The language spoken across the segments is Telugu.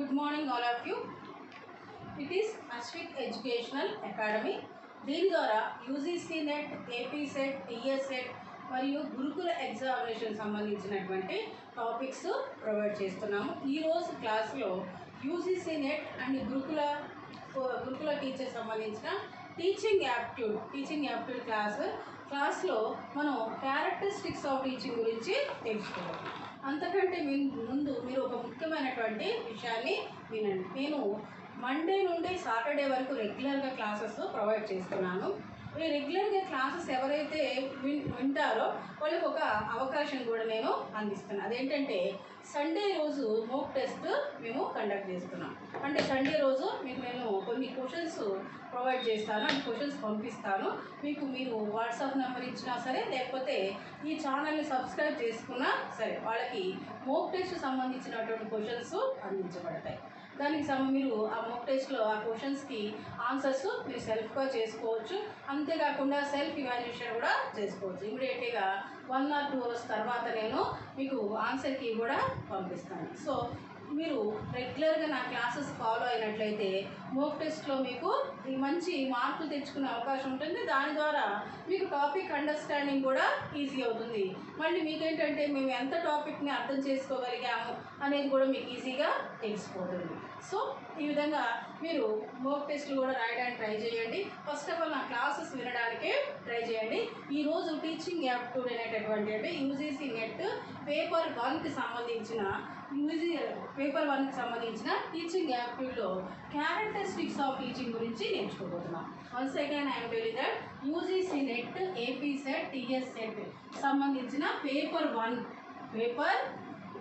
Good morning all of you. It is Ashvik Educational Academy. దీని ద్వారా UGC NET, AP SET, TS set మరియు గురుకుల ఎగ్జామినేషన్ సంబంధించినటువంటి టాపిక్స్ ప్రొవైడ్ చేస్తున్నాము. ఈరోజు క్లాస్లో యూజీసీ నెట్ అండ్ గురుకుల టీచర్ సంబంధించిన టీచింగ్ యాప్ట్యూడ్ క్లాస్లో మనం క్యారెక్టరిస్టిక్స్ ఆఫ్ టీచింగ్ గురించి తెలుసుకోవాలి. అంతకంటే ముందు మీరు ఒక ముఖ్యమైనటువంటి విషయాన్ని వినండి. నేను మండే నుండి సాటర్డే వరకు రెగ్యులర్గా క్లాసెస్ ప్రొవైడ్ చేస్తున్నాను. ఈ రెగ్యులర్గా క్లాసెస్ ఎవరైతే వింటారో వాళ్ళకి ఒక అవకాశం కూడా నేను అందిస్తున్నాను. అదేంటంటే సండే రోజు మోక్ టెస్ట్ మేము కండక్ట్ చేస్తున్నాం. అంటే సండే రోజు మీకు నేను కొన్ని క్వశ్చన్స్ ప్రొవైడ్ చేస్తాను, ఆ క్వశ్చన్స్ పంపిస్తాను. మీరు వాట్సాప్ నెంబర్ ఇచ్చినా సరే, లేకపోతే ఈ ఛానల్ని సబ్స్క్రైబ్ చేసుకున్నా సరే, వాళ్ళకి మోక్ టెస్ట్ సంబంధించినటువంటి క్వశ్చన్స్ అందించబడతాయి. దానికి మీరు ఆ మోక్ టెస్ట్లో ఆ క్వశ్చన్స్కి ఆన్సర్స్ మీరు సెల్ఫ్గా చేసుకోవచ్చు. అంతేకాకుండా సెల్ఫ్ ఇవాల్యుయేషన్ కూడా చేసుకోవచ్చు. ఇమీడియట్గా 1 or 2 hours తర్వాత నేను మీకు ఆన్సర్కి కూడా పంపిస్తాను. సో మీరు రెగ్యులర్గా నా క్లాసెస్ ఫాలో అయినట్లయితే మోక్ టెస్ట్లో మీకు మంచి మార్కులు తెచ్చుకునే అవకాశం ఉంటుంది. దాని ద్వారా మీకు టాపిక్ అండర్స్టాండింగ్ కూడా ఈజీ అవుతుంది. మళ్ళీ మీకేంటంటే మేము ఎంత టాపిక్ని అర్థం చేసుకోగలిగాము అనేది కూడా మీకు ఈజీగా తెలిసిపోతుంది. సో ఈ విధంగా మీరు మోక్ టెస్ట్లు కూడా రాయడానికి ట్రై చేయండి. ఫస్ట్ ఆఫ్ ఆల్ నా క్లాసెస్ వినడానికి ట్రై చేయండి. ఈరోజు టీచింగ్ యాప్ట్యూడ్ అనేటటువంటి యూజీసీ నెట్ పేపర్ 1కి సంబంధించిన టీచింగ్ యాప్ట్యూడ్లో క్యారెక్టరిస్టిక్స్ ఆఫ్ టీచింగ్ గురించి నేర్చుకోబోతున్నాం. Once again I'm telling that UGC NET, AP SET, TS SET సంబంధించిన పేపర్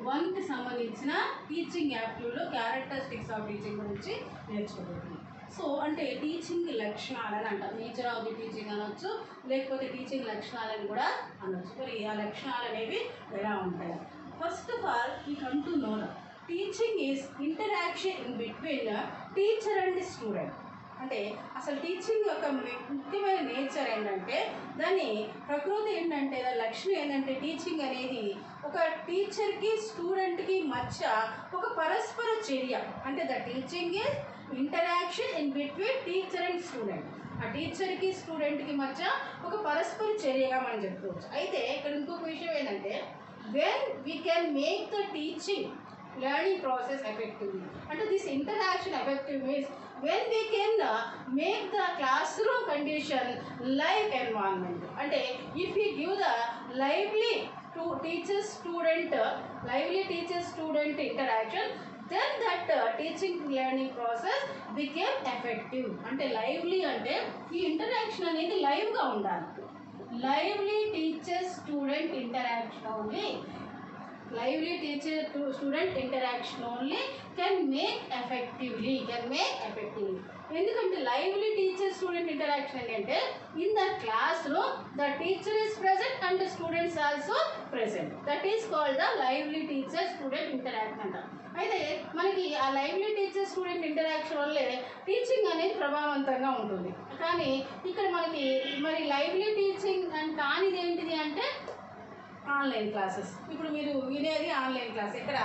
1కి సంబంధించిన టీచింగ్ యాప్ట్యూడ్లో క్యారెక్టరిస్టిక్స్ ఆఫ్ టీచింగ్ గురించి నేర్చుకోబోతున్నాం. సో అంటే టీచింగ్ లక్షణాలని అంటాం. నేచర్ ఆఫ్ ది టీచింగ్ అనొచ్చు, లేకపోతే టీచింగ్ లక్షణాలని కూడా అనొచ్చు. మరి ఆ లక్షణాలు అనేవి ఎలా ఉంటాయి? First of all we come to know that teaching is interaction in between teacher and student. అంటే అసలు టీచింగ్ యొక్క ముఖ్యమైన నేచర్ ఏంటంటే, దాని ప్రకృతి ఏంటంటే, దాని లక్షణం ఏంటంటే, టీచింగ్ అనేది ఒక టీచర్కి స్టూడెంట్కి మధ్య ఒక పరస్పర చర్య. అంటే the teaching is interaction in between teacher and student. ఆ టీచర్కి స్టూడెంట్కి మధ్య ఒక పరస్పర చర్యగా మనం చెప్పుకోవచ్చు. అయితే ఇక్కడ ఇంకొక విషయం ఏంటంటే, when we can make the teaching learning process effectively, and this interaction effective means when we can make the classroom condition live environment. And if we give the lively teacher student interaction, then that teaching learning process became effective. అంటే lively అంటే ఈ ఇంటరాక్షన్ అనేది లైవ్గా ఉండాలి. lively teacher student interaction only can make effectively. ఎందుకంటే lively teacher student interaction అంటే in the classroom the teacher is present and the students also present. That is called the lively teacher student interaction అంట. అయితే మనకి ఆ లైవ్లీ టీచర్ స్టూడెంట్ ఇంటరాక్షన్ వల్లే టీచింగ్ అనేది ప్రభావవంతంగా ఉంటుంది. కానీ ఇక్కడ మనకి మరి లైవ్లీ టీచింగ్ అని కానిది ఏంటిది అంటే ఆన్లైన్ క్లాసెస్. ఇప్పుడు మీరు వినేది ఆన్లైన్ క్లాస్. ఇక్కడ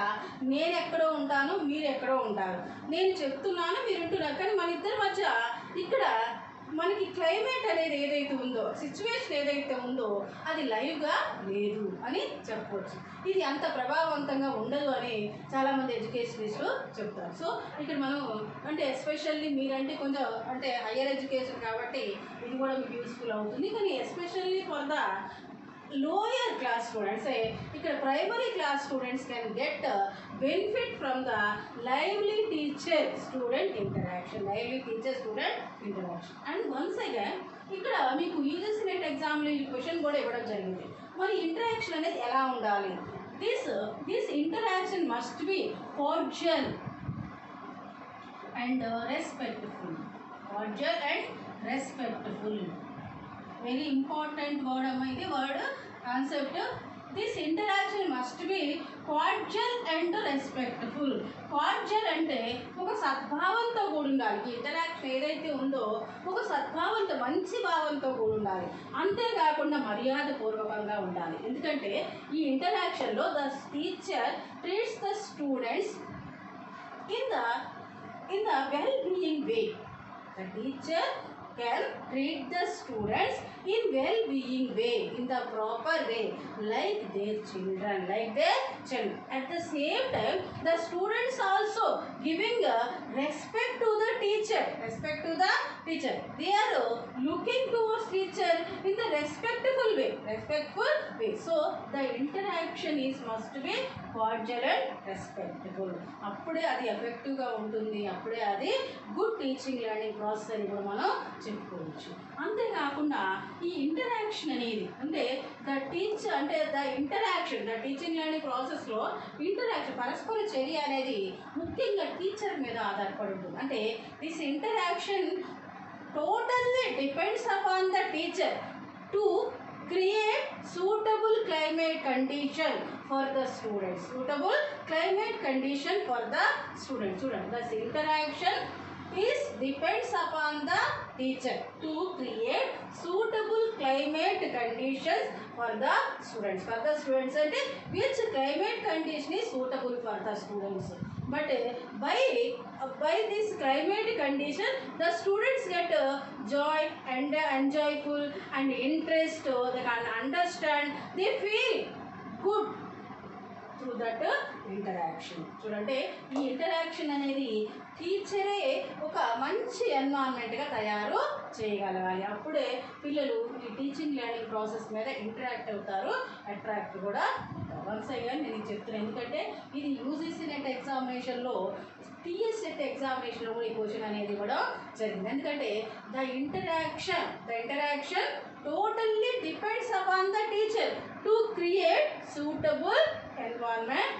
నేను ఎక్కడో ఉంటాను, మీరు ఎక్కడో ఉంటారు. నేను చెప్తున్నాను, మీరు వింటున్నారు. కానీ మన ఇద్దరి మధ్య ఇక్కడ మనకి క్లైమేట్ అనేది ఏదైతే ఉందో, సిచ్యువేషన్ ఏదైతే ఉందో, అది లైవ్గా లేదు అని చెప్పవచ్చు. ఇది అంత ప్రభావవంతంగా ఉండదు అని చాలామంది ఎడ్యుకేషనిస్టులు చెప్తారు. సో ఇక్కడ మనం అంటే ఎస్పెషల్లీ మీరంటే కొంచెం అంటే హయ్యర్ ఎడ్యుకేషన్ కాబట్టి ఇది కూడా మీకు యూస్ఫుల్ అవుతుంది. కానీ especially for the lower class students, ఇక్కడ primary class students can get benefit from the lively teacher student interaction. And once again ఇక్కడ మీకు యూజీసీ నెట్ ఎగ్జామ్లో ఈ క్వశ్చన్ కూడా ఇవ్వడం జరిగింది. మరి ఇంటరాక్షన్ అనేది ఎలా ఉండాలి? This interaction must be cordial and respectful. Very important word అమ్మ, ఇది word concept. This interaction must be cordial and respectful. Cordial అంటే ఒక సద్భావంతో కూడి ఉండాలి. ఈ ఇంటరాక్షన్ ఏదైతే ఉందో ఒక సద్భావంతో, మంచి భావంతో కూడి ఉండాలి. అంతేకాకుండా మర్యాదపూర్వకంగా ఉండాలి. ఎందుకంటే ఈ ఇంటరాక్షన్లో the teacher treats the students in the well-being way. The teacher can treat the students in well-being way, in the proper way, like their children. At the same time, the students also giving respect to the teacher. They are looking towards teacher in the respectful way. So the interaction is must be cordial and respectful. అప్పుడే అది ఎఫెక్టివ్గా ఉంటుంది, అప్పుడే అది గుడ్ టీచింగ్ లెర్నింగ్ ప్రాసెస్ అని కూడా మనం చెప్పుకోవచ్చు. అంతేకాకుండా ఈ ఇంటరాక్షన్ అనేది అంటే ద టీచింగ్ లెర్నింగ్ ప్రాసెస్లో ఇంటరాక్షన్ పరస్పర చర్య అనేది ముఖ్యంగా టీచర్ మీద ఆధారపడి ఉంటుంది. అంటే this interaction totally depends upon the teacher to create suitable climate condition for the students. Thus interaction depends upon the teacher to create suitable climate conditions for the students. And which climate condition is suitable for the students? But by this climate condition, the students get joy and enjoyful and interest. They can understand. They feel good through that interaction. చూడండి ఈ ఇంటరాక్షన్ అనేది టీచరే ఒక మంచి ఎన్వైరన్మెంట్గా తయారు చేయగలగాలి. అప్పుడే పిల్లలు ఈ టీచింగ్ లెర్నింగ్ ప్రాసెస్ మీద ఇంటరాక్ట్ అవుతారు, అట్రాక్ట్ కూడా. వన్స్ అగైన్ నేను చెప్తున్నాను, ఎందుకంటే ఇది యూజీసీ నెట్ ఎగ్జామినేషన్లో టీఎస్ సెట్ ఎగ్జామినేషన్లో కూడా ఈ క్వశ్చన్ అనేది కూడా జరిగింది. ఎందుకంటే the interaction totally depends upon the teacher to create suitable environment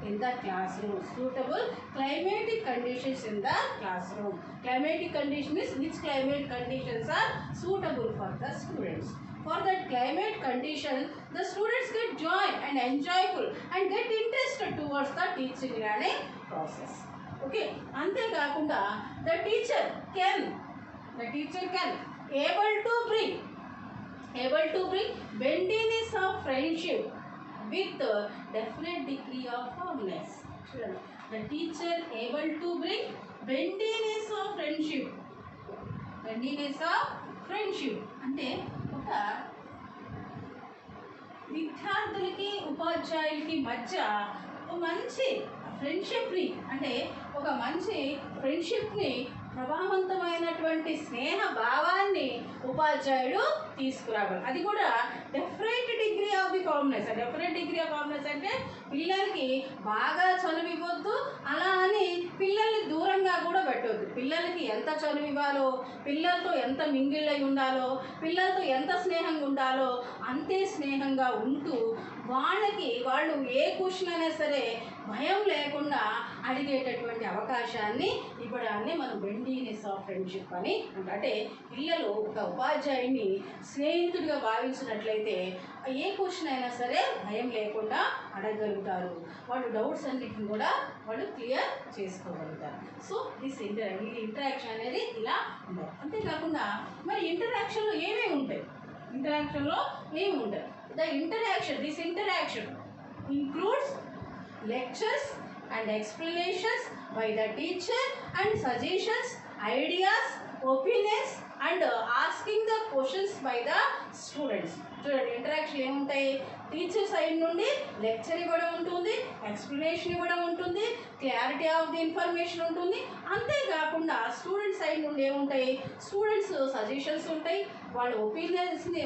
in the classroom, suitable climatic conditions in the classroom. Climatic condition is which climate conditions are suitable for the students. For that climate condition, the students get joy and enjoyful and get interested towards the teaching learning process. Okay, ante kaakunda the teacher can able to bring bendiness of friendship with definite degree of firmness. The teacher able to bring bendiness of friendship అంటే ఒక విద్యార్థులకి ఉపాధ్యాయులకి మధ్య ఒక మంచి ఫ్రెండ్షిప్ని ప్రభావవంతమైనటువంటి స్నేహ భావాన్ని ఉపాధ్యాయుడు తీసుకురావాలి. అది కూడా డెఫినెట్ డిగ్రీ ఆఫ్ ఫార్మ్నెస్ అంటే పిల్లలకి బాగా చనువు ఇవ్వద్దు, అలా అని పిల్లల్ని దూరంగా కూడా పెట్టవద్దు. పిల్లలకి ఎంత చనువు ఇవ్వాలో, పిల్లలతో ఎంత మింగిల్ అయి ఉండాలో, పిల్లలతో ఎంత స్నేహంగా ఉండాలో అంతే స్నేహంగా ఉంటూ వాళ్ళు ఏ క్వశ్చన్ అయినా సరే భయం లేకుండా అడిగేటటువంటి అవకాశాన్ని ఇవ్వడాన్ని మనం బెండీనెస్ ఆఫ్ ఫ్రెండ్షిప్ అని అంటే పిల్లలు ఒక ఉపాధ్యాయుని స్నేహితుడిగా భావించినట్లయితే ఏ క్వశ్చన్ అయినా సరే భయం లేకుండా అడగగలుగుతారు. వాళ్ళు డౌట్స్ అన్నిటిని కూడా వాళ్ళు క్లియర్ చేసుకోగలుగుతారు. సో ఇంటరాక్షన్ అనేది ఇలా ఉంటుంది. అంతేకాకుండా మరి ఇంటరాక్షన్లో ఏమేమి ఉంటాయి? This interaction includes lectures and explanations by the teacher and suggestions, ideas, opinions and asking the questions by the students. చూడండి ఇంటరాక్షన్ ఏముంటాయి? టీచర్ సైడ్ నుండి లెక్చర్ ఇవ్వడం ఉంటుంది, ఎక్స్ప్లెనేషన్ ఇవ్వడం ఉంటుంది, క్లారిటీ ఆఫ్ ది ఇన్ఫర్మేషన్ ఉంటుంది. అంతేకాకుండా స్టూడెంట్ సైడ్ నుండి ఏముంటాయి? స్టూడెంట్స్ సజెషన్స్ ఉంటాయి, వాళ్ళ ఒపీనియన్స్ని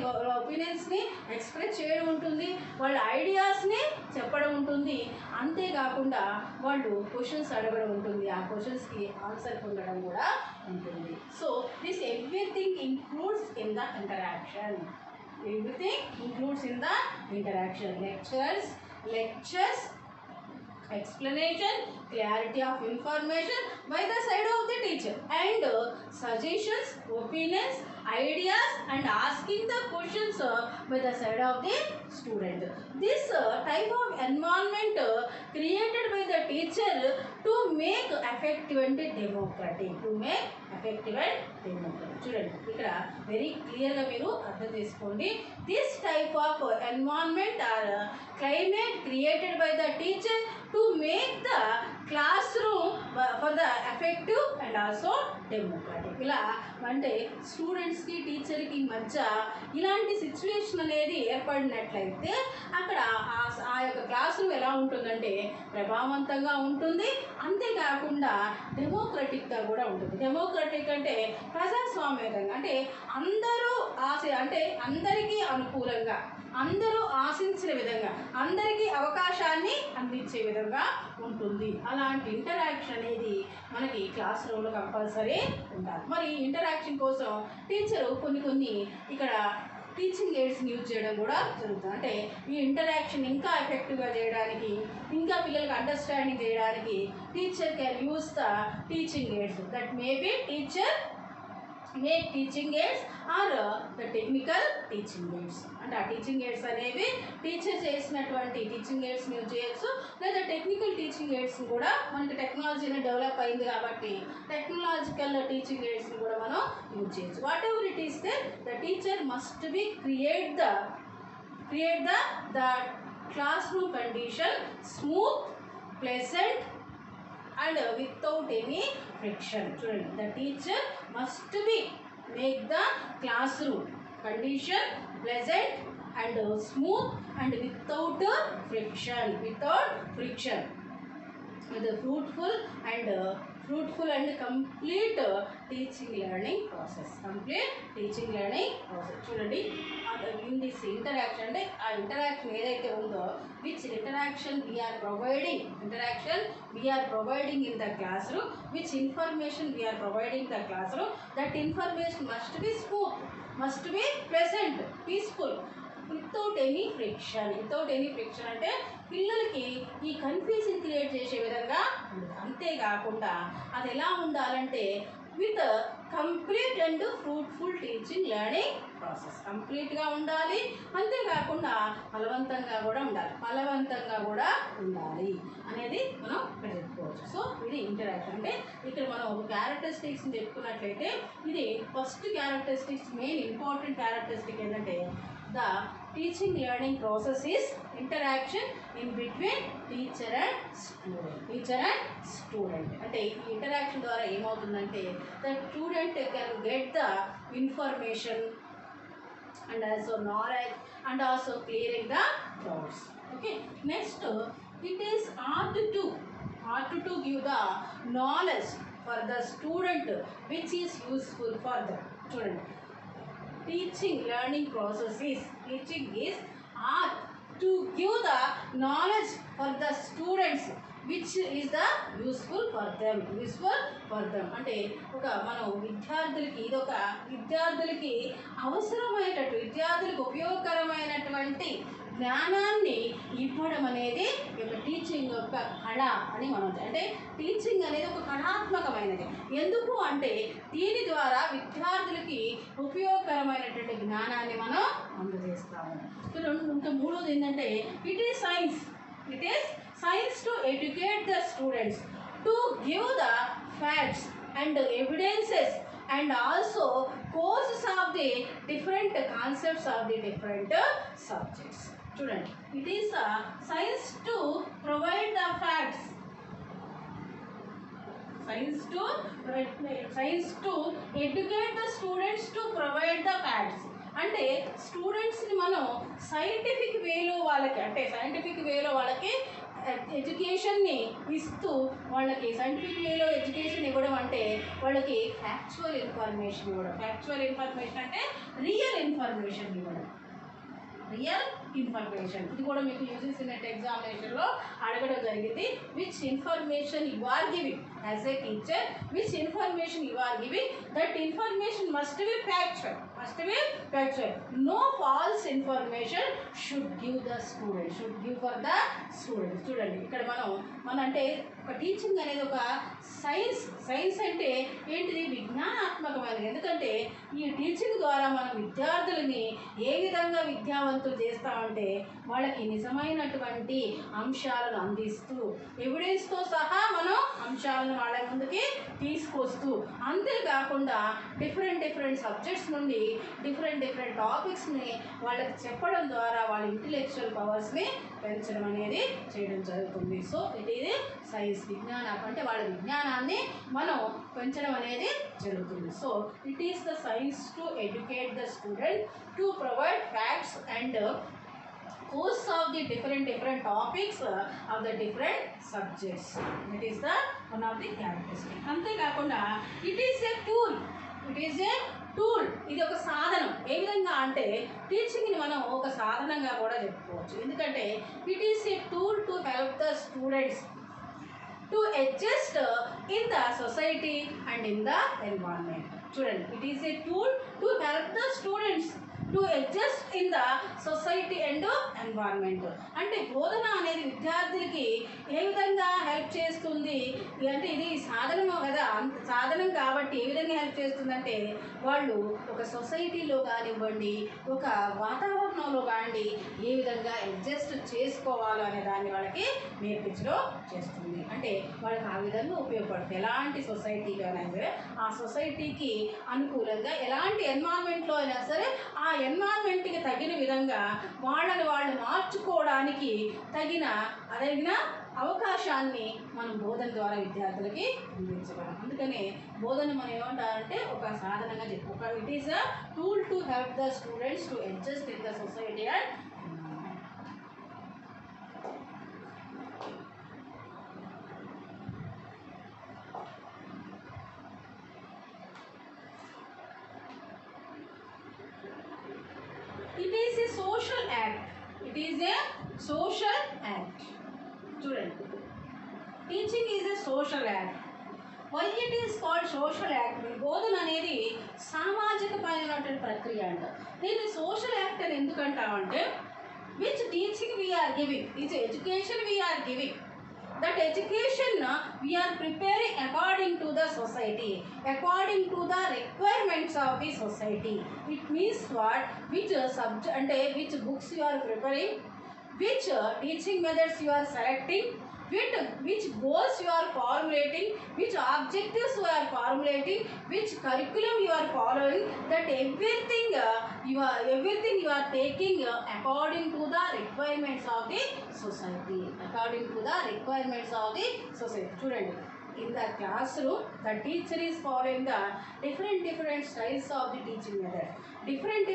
ఎక్స్ప్రెస్ చేయడం ఉంటుంది, వాళ్ళ ఐడియాస్ని చెప్పడం ఉంటుంది. అంతేకాకుండా వాళ్ళు క్వశ్చన్స్ అడగడం ఉంటుంది, ఆ క్వశ్చన్స్కి ఆన్సర్ పొందడం కూడా ఉంటుంది. So this everything includes in the interaction. Lectures, explanation, clarity of information by the side of the teacher and suggestions, opinions, ideas and asking the questions by the side of the student. This type of environment created by the teacher to make effective and democratic. To make effective and democratic. చూడండి ఇక్కడ వెరీ క్లియర్గా మీరు అర్థం చేసుకోండి. This type of environment are climate created by the teacher to make the class room for the effective and also democratic. ఇలా అంటే స్టూడెంట్స్కి టీచర్కి మధ్య ఇలాంటి సిచ్యువేషన్ అనేది ఏర్పడినట్లయితే అక్కడ ఆ యొక్క క్లాస్ రూమ్ ఎలా ఉంటుందంటే ప్రభావవంతంగా ఉంటుంది, అంతేకాకుండా డెమోక్రటిక్గా కూడా ఉంటుంది. డెమోక్రటిక్ అంటే ప్రజాస్వామ్యంగా, అంటే అందరూ అంటే అందరికీ అనుకూలంగా, అందరూ ఆశించిన విధంగా, అందరికీ అవకాశాన్ని అందించే విధంగా ఉంటుంది. అలాంటి ఇంటరాక్షన్ అనేది మనకి క్లాస్ రూమ్లో కంపల్సరీ ఉండాలి. మరి ఇంటరాక్షన్ కోసం టీచరు కొన్ని ఇక్కడ టీచింగ్ ఎయిడ్స్ని యూజ్ చేయడం కూడా జరుగుతుంది. అంటే ఈ ఇంటరాక్షన్ ఇంకా ఎఫెక్టివ్గా చేయడానికి, ఇంకా పిల్లలకు అండర్స్టాండింగ్ చేయడానికి teacher can use the teaching aids. That may be teacher make teaching aids are the technical teaching aids. అంటే ఆ టీచింగ్ ఎయిడ్స్ అనేవి టీచర్ చేసినటువంటి టీచింగ్ ఎయిడ్స్ని యూజ్ చేయొచ్చు, లేదా టెక్నికల్ టీచింగ్ ఎయిడ్స్ని కూడా, మనకి టెక్నాలజీని డెవలప్ అయింది కాబట్టి టెక్నాలజికల్ టీచింగ్ ఎయిడ్స్ని కూడా మనం యూజ్ చేయొచ్చు. What ever it is the teacher must be create the class room condition smooth, pleasant and without any friction. Children, the teacher must be make the classroom condition pleasant and smooth and without friction, with a fruitful and complete teaching learning process. చూడండి in this interaction, అంటే ఆ ఇంటరాక్షన్ ఏదైతే ఉందో, which interaction we are providing in the classroom, which information we are providing in the classroom, that information must be smooth, must be pleasant, peaceful, without any friction. అంటే పిల్లలకి ఈ కన్ఫ్యూజన్ క్రియేట్ చేసే విధంగా ఉండదు. అంతేకాకుండా అది ఎలా ఉండాలంటే with complete and fruitful teaching learning process. కంప్లీట్గా ఉండాలి, అంతేకాకుండా బలవంతంగా కూడా ఉండాలి అనేది మనం ఇక్కడ చెప్పుకోవచ్చు. సో ఇది ఇంటరాక్షన్. అంటే ఇక్కడ మనం ఒక క్యారెక్టరిస్టిక్స్ని చెప్పుకున్నట్లయితే ఇది first characteristics, main important characteristic ఏంటంటే the teaching learning process is interaction in between teacher and student. అంటే ఈ ఇంటరాక్షన్ ద్వారా ఏమవుతుందంటే the student can get the information and also knowledge and also clearing the doubts. Okay, next it is art to give the knowledge for the student which is useful for the student. Teaching learning process is art to give the knowledge for the students which is the useful for them. అంటే ఒక మనం విద్యార్థులకి అవసరమైనటువంటి, విద్యార్థులకు ఉపయోగకరమైనటువంటి జ్ఞానాన్ని ఇవ్వడం అనేది ఒక టీచింగ్ యొక్క కళ అని మనం, అంటే టీచింగ్ అనేది ఒక కళాత్మకమైనది. ఎందుకు అంటే దీని ద్వారా విద్యార్థులకి ఉపయోగకరమైనటువంటి జ్ఞానాన్ని మనం అందజేస్తాము. ఇంకా మూడోది ఏంటంటే it is science to educate the students, to give the facts and evidences and also courses of the different concepts of the different subjects. Student, it is a science to provide the facts, science to educate the students to provide the facts. అంటే స్టూడెంట్స్ని మనం సైంటిఫిక్ వేలో వాళ్ళకి ఎడ్యుకేషన్ని ఇస్తూ, వాళ్ళకి సైంటిఫిక్ వేలో ఎడ్యుకేషన్ ఇవ్వడం అంటే వాళ్ళకి ఫ్యాక్చువల్ ఇన్ఫర్మేషన్ ఇవ్వడం. అంటే రియల్ ఇన్ఫర్మేషన్ ఇవ్వడం. ఇది కూడా మీకు యూజీసీ నెట్ ఎగ్జామినేషన్లో అడగడం జరిగింది. Which information you are giving as a teacher, which information you are giving, that information must be factual. must be factual. No false information should give the student, should give for the student. చూడండి ఇక్కడ మనం అంటే ఒక టీచింగ్ అనేది ఒక సైన్స్ అంటే ఏంటిది, విజ్ఞానాత్మకమైనది. ఎందుకంటే ఈ టీచింగ్ ద్వారా మనం విద్యార్థులని ఏ విధంగా విద్యావంతులు చేస్తామంటే వాళ్ళకి నిజమైనటువంటి అంశాలను అందిస్తూ ఎవిడెన్స్తో సహా మనం అంశాలను వాళ్ళ ముందుకి తీసుకొస్తూ, అంతేకాకుండా డిఫరెంట్ సబ్జెక్ట్స్ నుండి డిఫరెంట్ టాపిక్స్ని వాళ్ళకి చెప్పడం ద్వారా వాళ్ళ ఇంటెలెక్చువల్ పవర్స్ని పెంచడం అనేది చేయడం జరుగుతుంది. సో ఇది సైన్స్, విజ్ఞానం అంటే వాళ్ళ విజ్ఞానాన్ని మనం పెంచడం అనేది జరుగుతుంది. So it is the science to educate the student, to provide facts and course of the different topics of the different subjects. It is the one of the characteristics. అంతే కాకుండా it is a tool, ఇది ఒక సాధనం. ఏ విధంగా అంటే టీచింగ్ని మనం ఒక సాధనంగా కూడా చెప్పుకోవచ్చు. ఎందుకంటే it is a tool to help the students to adjust in the society and in the environment. చూడండి, it is a tool to help the students to adjust in the society and environment. అంటే బోధన అనేది విద్యార్థులకి ఏ విధంగా హెల్ప్ చేస్తుంది అంటే ఇది సాధనం కదా, సాధనం కాబట్టి ఏ విధంగా హెల్ప్ చేస్తుందంటే వాళ్ళు ఒక సొసైటీలో కానివ్వండి, ఒక వాతావరణంలో కానివ్వండి ఏ విధంగా అడ్జస్ట్ చేసుకోవాలో అనే దాన్ని వాళ్ళకి నేర్పించడం చేస్తుంది. అంటే వాళ్ళకి ఆ విధంగా ఉపయోగపడుతుంది. ఎలాంటి సొసైటీలో అయినా సరే ఆ సొసైటీకి అనుకూలంగా ఎలాంటి ఎన్వైరన్మెంట్లో అయినా సరే ఆ ఎన్వైరన్మెంట్కి తగిన విధంగా వాళ్ళని వాళ్ళు మార్చుకోవడానికి తగిన అవకాశాన్ని మనం బోధన ద్వారా విద్యార్థులకి అందించగలం. అందుకనే బోధన మనం ఏమంటారంటే ఒక సాధనంగా చెప్పు. It is a tool to help the students to adjust in the society and social act. చూడండి, teaching is a social act. Why it is called social act? బోధన అనేది సామాజికమైనటువంటి ప్రక్రియ అంట. దీన్ని సోషల్ యాక్ట్ అని ఎందుకంటామంటే which teaching we're giving is education we're giving. That education we are preparing according to the society, according to the requirements of the society. It means what? Which subject and which books you are preparing, which teaching methods you are selecting, which goals you are formulating, which objectives you are formulating, which curriculum you are following, that everything you are taking according to the requirements of the society, according to the requirements of the society. Student, in the classroom the teacher is following the different styles of the teaching method, different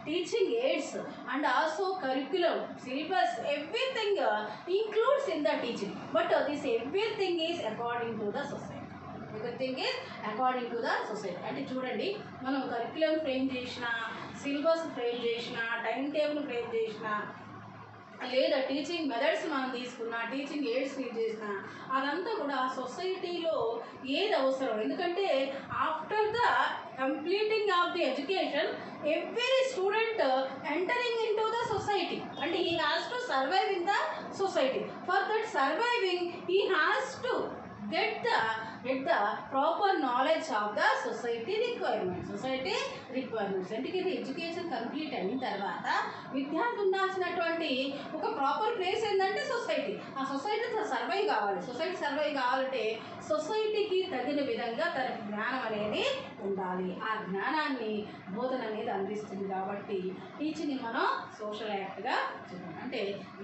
teaching aids and also curriculum, syllabus, everything includes in the teaching, but this everything is according to the society. Everything is according to the society. అంటే చూడండి, మనం కరిక్యులం ఫ్రేమ్ చేసిన, సిలబస్ ఫ్రేమ్ చేసిన, టైం టేబుల్ ఫ్రేమ్ చేసిన, లేదా టీచింగ్ మెథడ్స్ మనం తీసుకున్నా, టీచింగ్ ఎయిడ్స్ యూజ్ చేసిన, అదంతా కూడా సొసైటీలో ఏది అవసరం. ఎందుకంటే after the completing of the education every student entering in to the society and he has to survive in the society. For that surviving he has to get the proper knowledge of the society requirements. అంటే ఇది ఎడ్యుకేషన్ కంప్లీట్ అయిన తర్వాత విద్యార్థి ఉండాల్సినటువంటి ఒక ప్రాపర్ ప్లేస్ ఏంటంటే సొసైటీ. ఆ సొసైటీతో సర్వైవ్ కావాలి. సొసైటీ సర్వైవ్ కావాలంటే సొసైటీకి తగిన విధంగా తన జ్ఞానం అనేది ఉండాలి. ఆ జ్ఞానాన్ని బోధన అనేది అందిస్తుంది. కాబట్టి టీచింగ్ని మనం సోషల్ యాక్ట్గా చెప్పాలి. అంటే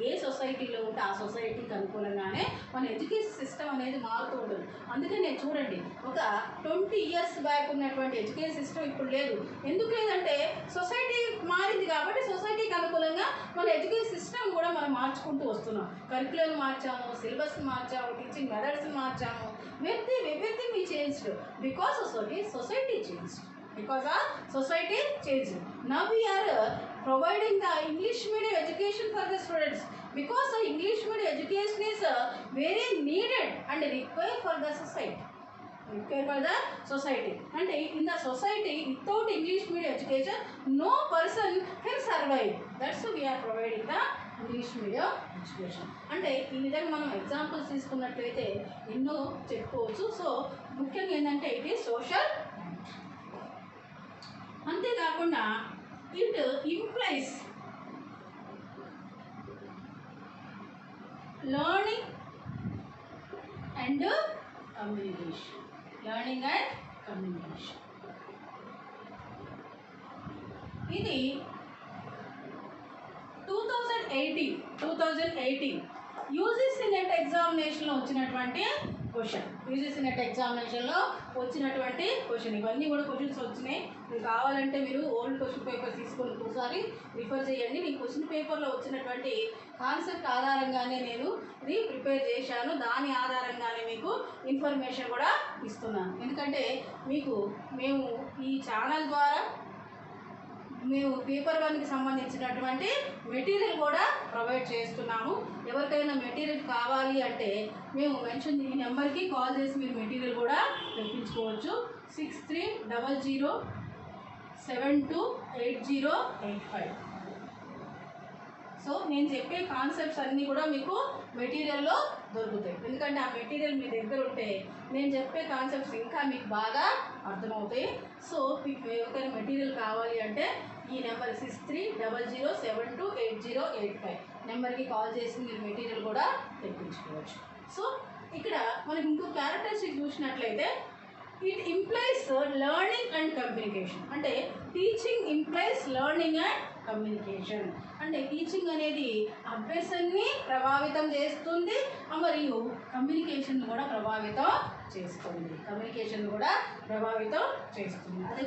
ఏ సొసైటీలో ఉంటే ఆ సొసైటీకి అనుకూలంగానే మన ఎడ్యుకేషన్ సిస్టమ్ అనేది మారుతూ ఉంటుంది. అందుకని నేను చూడండి, ఒక 20 years బ్యాక్ ఉన్నటువంటి ఎడ్యుకేషన్ సిస్టమ్ ఇప్పుడు లేదు. ఎందుకు లేదంటే సొసైటీ మారింది కాబట్టి సొసైటీకి అనుకూలంగా మన ఎడ్యుకేషన్ సిస్టమ్ కూడా మనం మార్చుకుంటూ వస్తున్నాం. కరిక్యులం మార్చాము, సిలబస్ మార్చాము, టీచింగ్ మెథడ్స్ మార్చాము. Everything we changed because society changed. Because our society changed. Now we are providing the English medium education for the students because the English medium education is very needed and required for the society. care for the society. And in the society, without English medium education, no person can survive. That's why we are providing the English medium education. అంటే ఈ విధంగా మనం ఎగ్జాంపుల్స్ తీసుకున్నట్లయితే ఎన్నో చెప్పుకోవచ్చు. సో ముఖ్యంగా ఏంటంటే ఇట్ ఈస్ సోషల్. అంతేకాకుండా it implies learning and communication. Learning and communication. ఇది 2018 యూజీసీ నెట్ ఎగ్జామినేషన్లో వచ్చినటువంటి క్వశ్చన్. యూజీసీ నెట్ ఎగ్జామినేషన్లో వచ్చినటువంటి క్వశ్చన్. ఇవన్నీ కూడా క్వశ్చన్స్ వచ్చినాయి. మీకు కావాలంటే మీరు ఓల్డ్ క్వశ్చన్ పేపర్ తీసుకొని ఒకసారి రిఫర్ చేయండి. మీ క్వశ్చన్ పేపర్లో వచ్చినటువంటి కాన్సెప్ట్ ఆధారంగానే నేను ఇది ప్రిపేర్ చేశాను. దాని ఆధారంగానే మీకు ఇన్ఫర్మేషన్ కూడా ఇస్తున్నాను. ఎందుకంటే మేము ఈ ఛానల్ ద్వారా మేము పేపర్ 1కి సంబంధించినటువంటి మెటీరియల్ కూడా ప్రొవైడ్ చేస్తున్నాము. ఎవరికైనా మెటీరియల్ కావాలి అంటే మేము మెన్షన్ ఈ నెంబర్కి కాల్ చేసి మీరు మెటీరియల్ కూడా తెప్పించుకోవచ్చు. 6300728085. సో నేను చెప్పే కాన్సెప్ట్స్ అన్నీ కూడా మీకు మెటీరియల్లో దొరుకుతాయి. ఎందుకంటే ఆ మెటీరియల్ మీ దగ్గర ఉంటే నేను చెప్పే కాన్సెప్ట్స్ ఇంకా మీకు బాగా అర్థమవుతాయి. సో మీకు ఎవరికైనా మెటీరియల్ కావాలి అంటే ఈ నెంబర్ 6300728085 నెంబర్కి కాల్ చేసి మీరు మెటీరియల్ కూడా తెప్పించుకోవచ్చు. సో ఇక్కడ మనకి ఇంకో క్యారెక్టరిస్టిక్ చూసినట్లయితే it implies learning and communication. అంటే teaching implies learning and communication. అంటే టీచింగ్ అనేది అభ్యాసాన్ని ప్రభావితం చేస్తుంది మరియు కమ్యూనికేషన్ కూడా ప్రభావితం చేస్తుంది. అదే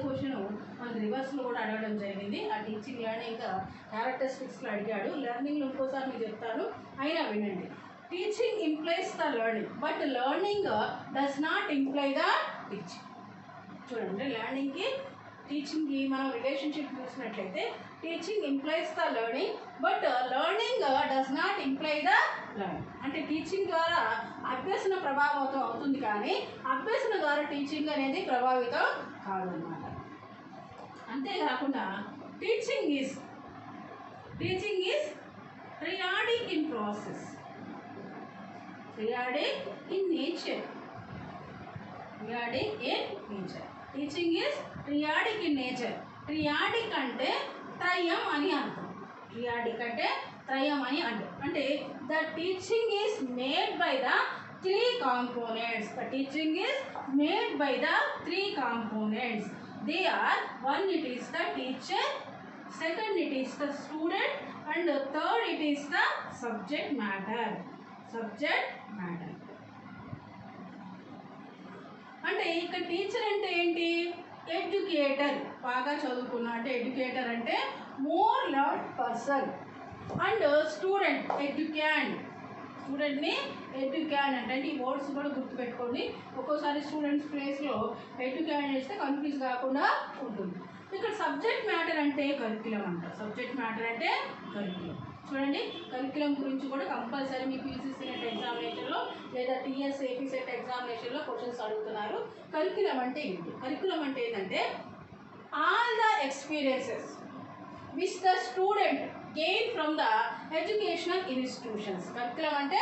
క్వశ్చన్ మనకి రివర్స్లో కూడా అడగడం జరిగింది. ఆ టీచింగ్ లెర్నింగ్ క్యారెక్టరిస్టిక్స్లో అడిగాడు. లెర్నింగ్లో ఇంకోసారి మీకు చెప్తాను, అయినా వినండి. Teaching implies the learning but learning does not imply the teaching. చూడండి, లెర్నింగ్కి టీచింగ్కి మనం రిలేషన్షిప్ చూసినట్లయితే teaching implies the learning but learning does not imply the learning. అంటే టీచింగ్ ద్వారా అభ్యసన ప్రభావితం అవుతుంది కానీ అభ్యసన ద్వారా టీచింగ్ అనేది ప్రభావితం కాదన్నమాట. అంతేకాకుండా teaching is periodic in process, periodic in nature. Teaching is periodic in nature. Periodic అంటే త్రయం అని అర్థం. అంటే the teaching is made by the three components. They are, one, it is the teacher, second, it is the student, and third, it is the subject matter. అంటే ఇక్కడ టీచర్ అంటే ఏంటి? ఎడ్యుకేటర్. బాగా చదువుకున్న అంటే ఎడ్యుకేటర్ అంటే more learn person. And student స్టూడెంట్ని ఎడ్యుక్యాన్ అంటే ఈ వర్డ్స్ కూడా గుర్తుపెట్టుకోండి. ఒక్కోసారి స్టూడెంట్స్ ప్లేస్లో ఎడ్యుక్యాన్ చేస్తే కన్ఫ్యూజ్ కాకుండా ఉంటుంది. ఇక్కడ సబ్జెక్ట్ మ్యాటర్ అంటే కరిక్యులం అంట. చూడండి, కరిక్యులం గురించి కూడా కంపల్సరీ మీకు యూజీసీ నెట్ ఎగ్జామినేషన్లో లేదా టీఎస్ ఏపీ సెట్ ఎగ్జామినేషన్లో క్వశ్చన్స్ అడుగుతున్నారు. కరిక్యులం అంటే ఏంటి? కరిక్యులం అంటే ఏంటంటే all the experiences which the student gain from the educational institutions. Curriculum ante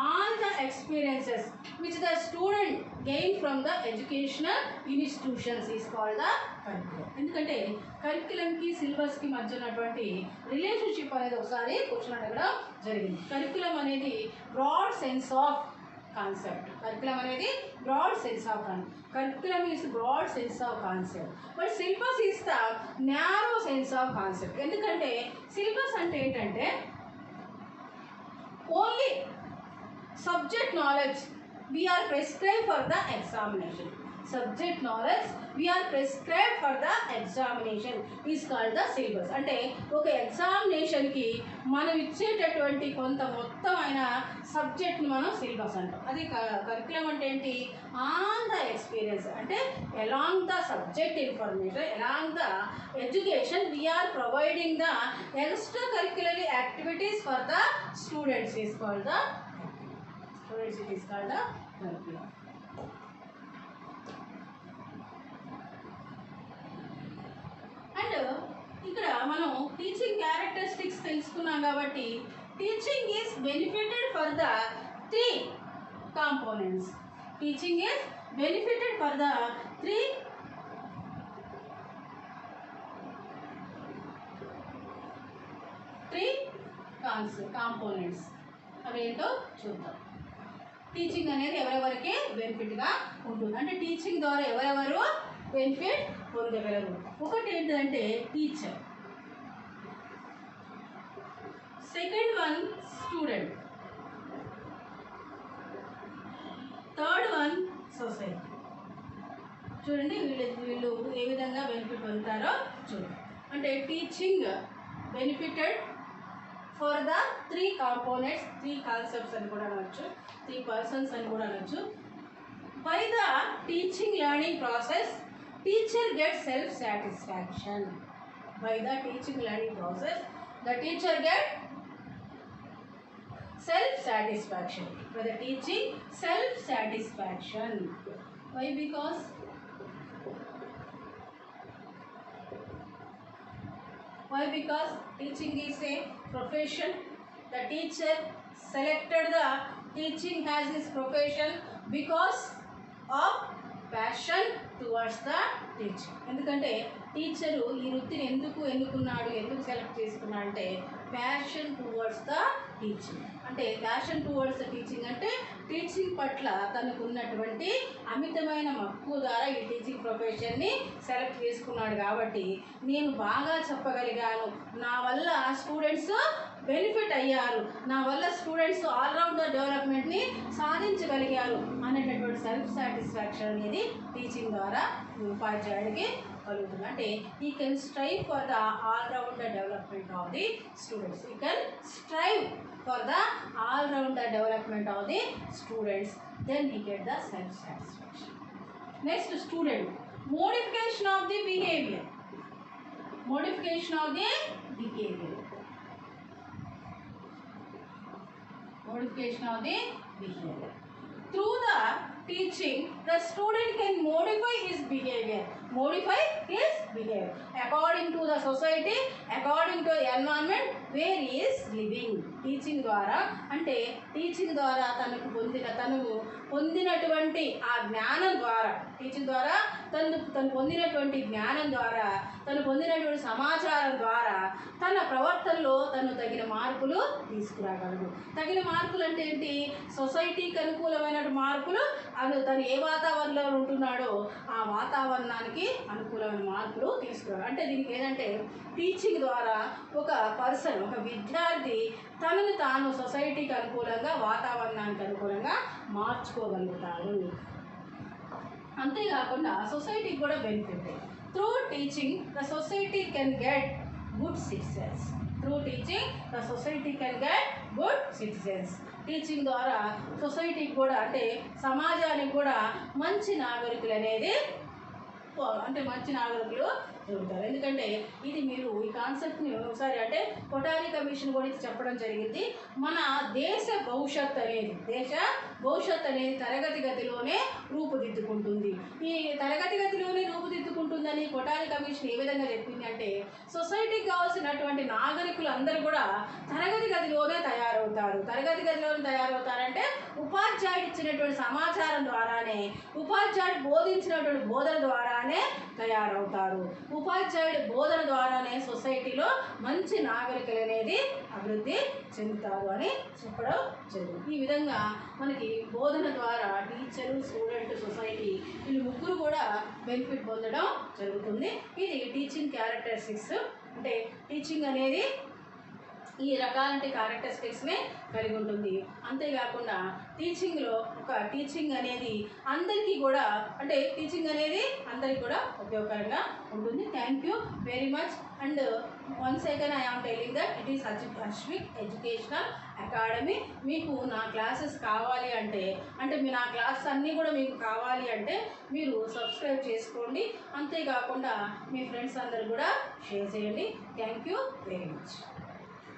all the experiences which the student gain from the educational institutions is called the curriculum. ఎందుకంటే కరిక్యులం కి సిలబస్ కి మధ్య ఉన్నటువంటి రిలేషన్షిప్ అనేది ఒకసారి క్వశ్చన్ అడగడం జరిగింది. కరిక్యులం అనేది broad sense of concept. Curriculum is broad sense of concept, but syllabus is the narrow sense of concept. ఎందుకంటే సిలబస్ అంటే ఏంటంటే only subject knowledge we are prescribed for the examination. Subject knowledge we are prescribed for the examination is called the syllabus. అంటే ఒక ఎగ్జామినేషన్కి మనం ఇచ్చేటటువంటి కొంత మొత్తమైన సబ్జెక్ట్ని మనం సిలబస్ అంటాం. అది కరిక్యులం అంటే ఏంటి? ఆన్ ద ఎక్స్పీరియన్స్ అంటే along the subject information, along the education we are providing the extra curricular activities for the students is called the curriculum. And ఇక్కడ మనం టీచింగ్ క్యారెక్టరిస్టిక్స్ తెలుసుకున్నాం కాబట్టి teaching is benefited for the 3 components. Teaching is benefited for the 3 components. అవేంటో చూద్దాం. టీచింగ్ అనేది ఎవరెవరికి బెనిఫిట్గా ఉంటుంది అంటే టీచింగ్ ద్వారా ఎవరెవరు బెనిఫిట్ పొందగలరు. ఒకటి ఏంటంటే teacher, second one student, third one society. చూడండి వీళ్ళు ఏ విధంగా బెనిఫిట్ పొందుతారో చూడండి. అంటే teaching benefited for the 3 components, 3 concepts అని కూడా అనొచ్చు, 3 పర్సన్స్ అని కూడా అనొచ్చు. By the teaching learning process teacher get self satisfaction. By the teaching learning process the teacher get self satisfaction. By the teaching self satisfaction. Why? Because why? Because teaching is a profession. The teacher selected the teaching as his profession because of passion towards the teaching. ఎందుకంటే టీచరు ఈ వృత్తిని ఎందుకు ఎన్నుకున్నాడు, ఎందుకు సెలెక్ట్ చేసుకున్నాడు అంటే ప్యాషన్ టువర్డ్స్ ద టీచింగ్. అంటే ప్యాషన్ టువర్డ్స్ ద టీచింగ్ అంటే టీచింగ్ పట్ల తనకు ఉన్నటువంటి అమితమైన మక్కువ ద్వారా ఈ టీచింగ్ ప్రొఫెషన్ని సెలెక్ట్ చేసుకున్నాడు. కాబట్టి నేను బాగా చెప్పగలిగాను, నా వల్ల స్టూడెంట్స్ బెనిఫిట్ అయ్యారు, నా వల్ల స్టూడెంట్స్ ఆల్రౌండర్ డెవలప్మెంట్ని సాధించగలిగారు అనేటటువంటి సెల్ఫ్ సాటిస్ఫాక్షన్ అనేది టీచింగ్ ద్వారా ఉపాధ్యాయుడికి కలుగుతుంది. అంటే he can strive for the allrounder development of the students. He can strive for the allrounder development of the students. Then he get the self satisfaction. Next, student. Modification of the behavior. Modification of the behavior. Modification of the behavior. Through the teaching, the student can modify his behavior. Modify his behavior according to the society, according to the environment where he is living. Teaching ద్వారా అంటే టీచింగ్ ద్వారా తను పొందినటువంటి ఆ జ్ఞానం ద్వారా, టీచింగ్ ద్వారా తను పొందినటువంటి జ్ఞానం ద్వారా, తను పొందినటువంటి సమాచారం ద్వారా తన ప్రవర్తనలో తను తగిన మార్పులు తీసుకురాగలడు. తగిన మార్పులు అంటే ఏంటి? సొసైటీకి అనుకూలమైన మార్పులు. తను ఏ వాతావరణంలో ఉంటున్నాడో ఆ వాతావరణానికి అనుకూలమైన మార్పులు తీసుకురావాలి. అంటే దీనికి ఏంటంటే టీచింగ్ ద్వారా ఒక పర్సన్, ఒక విద్యార్థి తనను తాను సొసైటీకి అనుకూలంగా, వాతావరణానికి అనుకూలంగా మార్చుకోగలుగుతాడు. అంతేకాకుండా సొసైటీకి కూడా benefit. Through teaching the society can get good citizens. Through teaching the society can get good citizens. Teaching ద్వారా సొసైటీకి కూడా అంటే సమాజానికి కూడా మంచి నాగరికులు అనేది అంటే మంచి నాగరికులు దొరుకుతారు. ఎందుకంటే ఇది మీరు ఈ కాన్సెప్ట్ని ఒకసారి అంటే కొఠారి కమిషన్ గురించి చెప్పడం జరిగింది. మన దేశ భవిష్యత్ అనేది తరగతి గదిలోనే రూపుదిద్దుకుంటుంది. ఈ తరగతి గదిలోనే రూపుదిద్దుకుంటుందని కొఠారి కమిషన్ ఏ విధంగా చెప్పింది అంటే సొసైటీకి కావాల్సినటువంటి నాగరికులు అందరూ కూడా తరగతి గదిలోనే తయారవుతారు. తరగతి గదిలోనే తయారవుతారంటే ఉపాధ్యాయుడు ఇచ్చినటువంటి సమాచారం ద్వారానే, ఉపాధ్యాయుడు బోధించినటువంటి బోధన ద్వారానే తయారవుతారు. ఉపాధ్యాయుడి బోధన ద్వారానే సొసైటీలో మంచి నాగరికులు అనేది అభివృద్ధి చెందుతారు అని చెప్పడం జరిగింది. ఈ విధంగా మనకి బోధన ద్వారా టీచరు, స్టూడెంట్, సొసైటీ వీళ్ళు ముగ్గురు కూడా బెనిఫిట్ పొందడం జరుగుతుంది. ఇది టీచింగ్ క్యారెక్టరిస్టిక్స్. అంటే టీచింగ్ అనేది ఈ రకాలంటి క్యారెక్టరిస్టిక్స్ని కలిగి ఉంటుంది. అంతేకాకుండా టీచింగ్లో ఒక టీచింగ్ అనేది అందరికీ కూడా అంటే టీచింగ్ అనేది అందరికీ కూడా ఉపయోగకరంగా ఉంటుంది. Thank you very much. And once again I am telling that it is Ashwik educational academy. మీకు నా క్లాసెస్ కావాలి అంటే మీ నా క్లాసెస్ అన్నీ కూడా మీకు కావాలి అంటే మీరు సబ్స్క్రైబ్ చేసుకోండి. అంతేకాకుండా మీ ఫ్రెండ్స్ అందరు కూడా షేర్ చేయండి. Thank you very much.